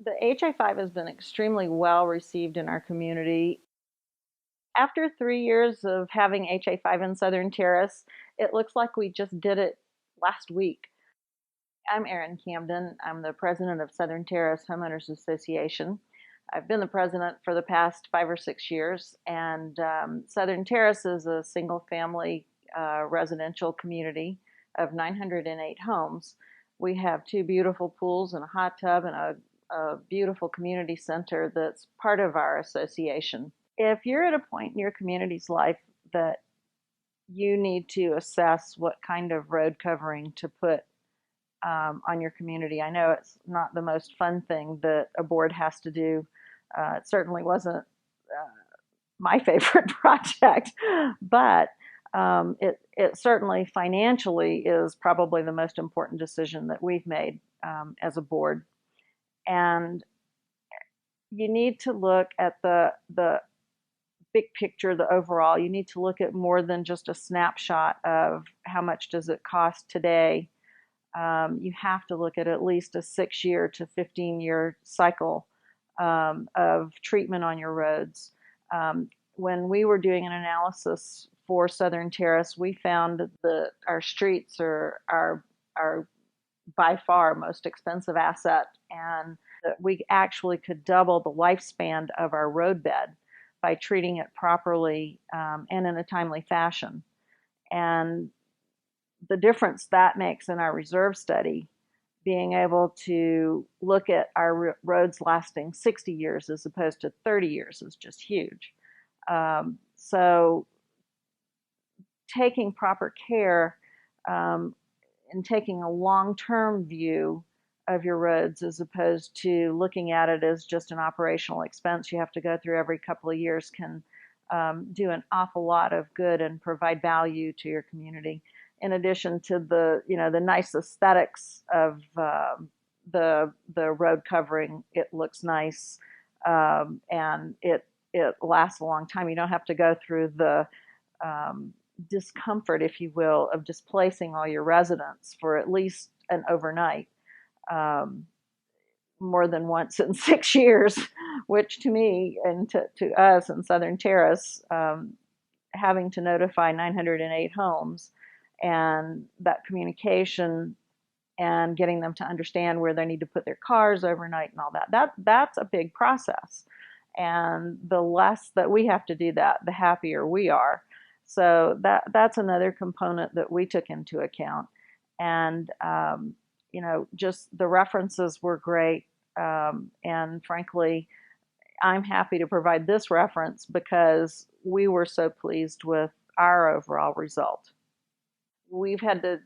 The HA5 has been extremely well received in our community. After 3 years of having HA5 in Southern Terrace, it looks like we just did it last week. I'm Erin Camden. I'm the president of Southern Terrace Homeowners Association. I've been the president for the past 5 or 6 years, and Southern Terrace is a single-family residential community of 908 homes. We have two beautiful pools and a hot tub and a beautiful community center that's part of our association. If you're at a point in your community's life that you need to assess what kind of road covering to put on your community, I know it's not the most fun thing that a board has to do. It certainly wasn't my favorite project, but it certainly financially is probably the most important decision that we've made as a board. And you need to look at the big picture, the overall. You need to look at more than just a snapshot of how much does it cost today. You have to look at least a 6-year to 15-year cycle of treatment on your roads. When we were doing an analysis for Southern Terrace, we found that our streets are by far most expensive asset, and that we actually could double the lifespan of our roadbed by treating it properly and in a timely fashion. And the difference that makes in our reserve study, being able to look at our roads lasting 60 years as opposed to 30 years, is just huge. So taking proper care and taking a long-term view of your roads as opposed to looking at it as just an operational expense you have to go through every couple of years can do an awful lot of good and provide value to your community. In addition to the nice aesthetics of the road covering, it looks nice and it lasts a long time. You don't have to go through the discomfort, if you will, of displacing all your residents for at least an overnight, more than once in 6 years, which to me and to us in Southern Terrace, having to notify 908 homes and that communication and getting them to understand where they need to put their cars overnight and all that's a big process. And the less that we have to do that, the happier we are. So that's another component that we took into account. And just the references were great. And frankly, I'm happy to provide this reference because we were so pleased with our overall result. We've had to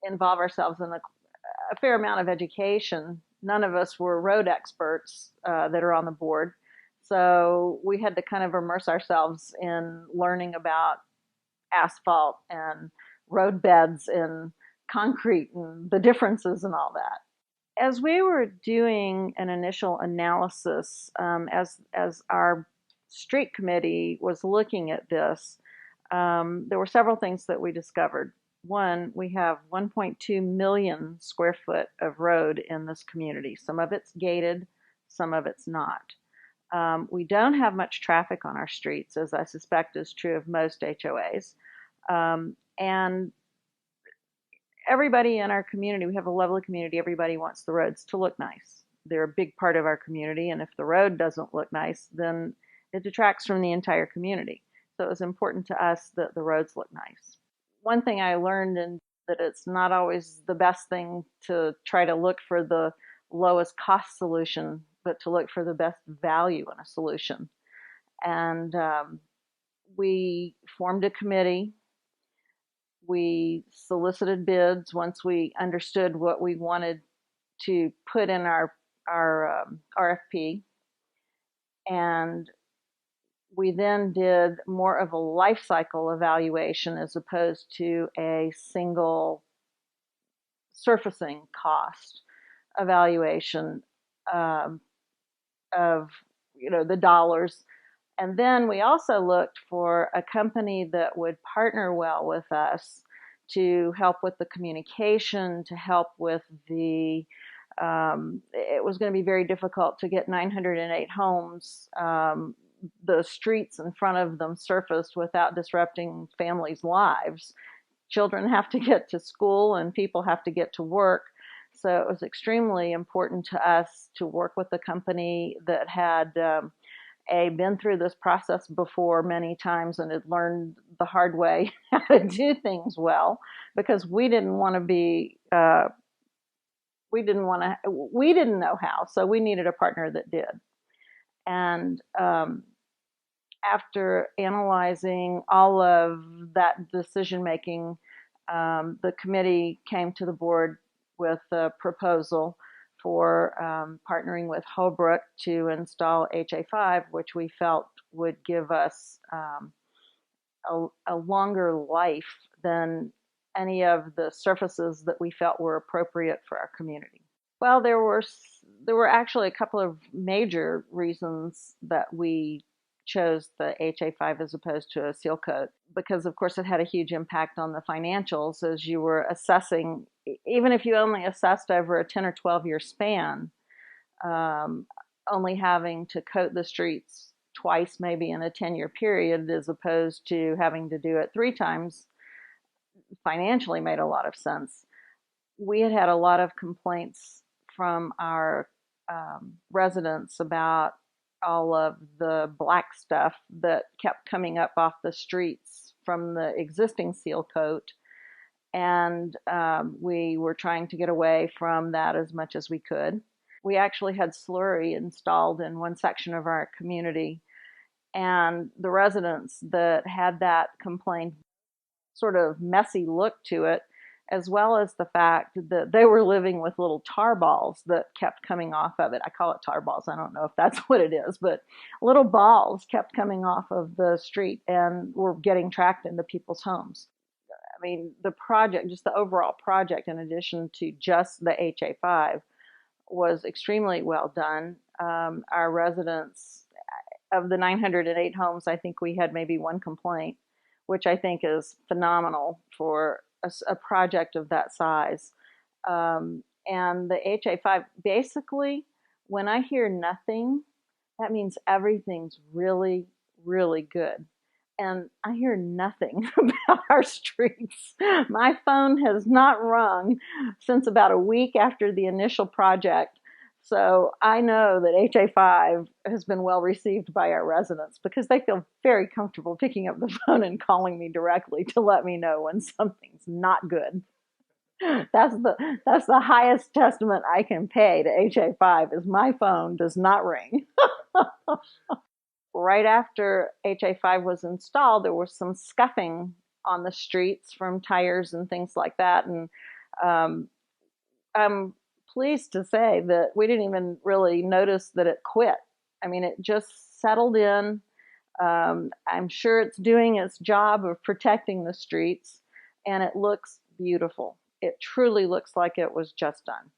involve ourselves in a fair amount of education. None of us were road experts that are on the board. So we had to kind of immerse ourselves in learning about asphalt and road beds and concrete and the differences and all that. As we were doing an initial analysis, as our street committee was looking at this, there were several things that we discovered. One, we have 1.2 million square foot of road in this community. Some of it's gated, some of it's not. We don't have much traffic on our streets, as I suspect is true of most HOAs. And everybody in our community, we have a lovely community, everybody wants the roads to look nice. They're a big part of our community, and if the road doesn't look nice, then it detracts from the entire community. So it was important to us that the roads look nice. One thing I learned is that it's not always the best thing to try to look for the lowest cost solution, but to look for the best value in a solution. And we formed a committee. We solicited bids once we understood what we wanted to put in our RFP. And we then did more of a life cycle evaluation as opposed to a single surfacing cost evaluation of the dollars. And then we also looked for a company that would partner well with us to help with the communication, to help with the It was going to be very difficult to get 908 homes, the streets in front of them surfaced without disrupting families' lives. Children have to get to school and people have to get to work. So it was extremely important to us to work with a company that had been through this process before many times and had learned the hard way how to do things well, because we didn't want to be we didn't know how, so we needed a partner that did. And after analyzing all of that decision making, the committee came to the board with a proposal for partnering with Holbrook to install HA5, which we felt would give us a longer life than any of the surfaces that we felt were appropriate for our community. Well, there were actually a couple of major reasons that we chose the HA5 as opposed to a seal coat, because of course it had a huge impact on the financials as you were assessing. Even if you only assessed over a 10 or 12 year span, only having to coat the streets twice maybe in a 10-year period as opposed to having to do it 3 times financially made a lot of sense. We had a lot of complaints from our residents about all of the black stuff that kept coming up off the streets from the existing seal coat. And we were trying to get away from that as much as we could. We actually had slurry installed in one section of our community, and the residents that had that complained sort of messy look to it, as well as the fact that they were living with little tar balls that kept coming off of it. I call it tar balls. I don't know if that's what it is, but little balls kept coming off of the street and were getting tracked into people's homes. I mean, the project, just the overall project, in addition to just the HA5, was extremely well done. Our residents, of the 908 homes, I think we had maybe 1 complaint, which I think is phenomenal for a project of that size. And the HA5, basically, when I hear nothing, that means everything's really, really good. And I hear nothing about our streets. My phone has not rung since about a week after the initial project. So I know that HA5 has been well received by our residents because they feel very comfortable picking up the phone and calling me directly to let me know when something's not good. That's the highest testament I can pay to HA5 is my phone does not ring. Right after HA5 was installed, there was some scuffing on the streets from tires and things like that. And I'm pleased to say that we didn't even really notice that it quit. I mean, it just settled in. I'm sure it's doing its job of protecting the streets, and it looks beautiful. It truly looks like it was just done.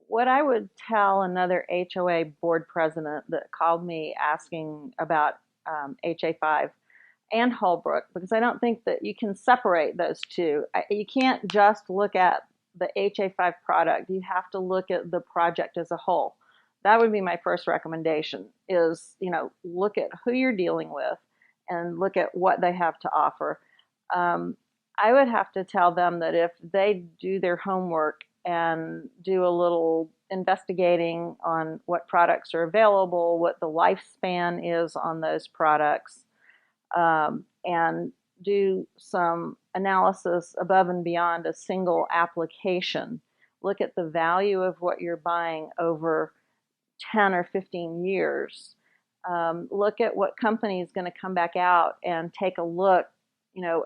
What I would tell another HOA board president that called me asking about HA5 and Holbrook, because I don't think that you can separate those two. You can't just look at the HA5 product. You have to look at the project as a whole. That would be my first recommendation is, look at who you're dealing with and look at what they have to offer. I would have to tell them that if they do their homework and do a little investigating on what products are available, what the lifespan is on those products, and do some analysis above and beyond a single application. Look at the value of what you're buying over 10 or 15 years. Look at what company is going to come back out and take a look,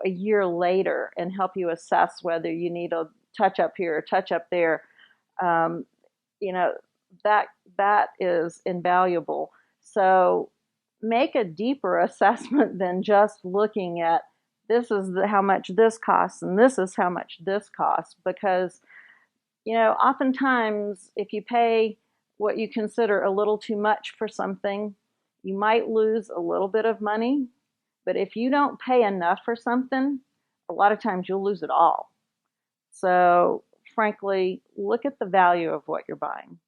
a year later and help you assess whether you need a touch up here or touch up there. That is invaluable. So make a deeper assessment than just looking at this is how much this costs and this is how much this costs, because oftentimes if you pay what you consider a little too much for something, you might lose a little bit of money. But if you don't pay enough for something, a lot of times you'll lose it all. So frankly, look at the value of what you're buying.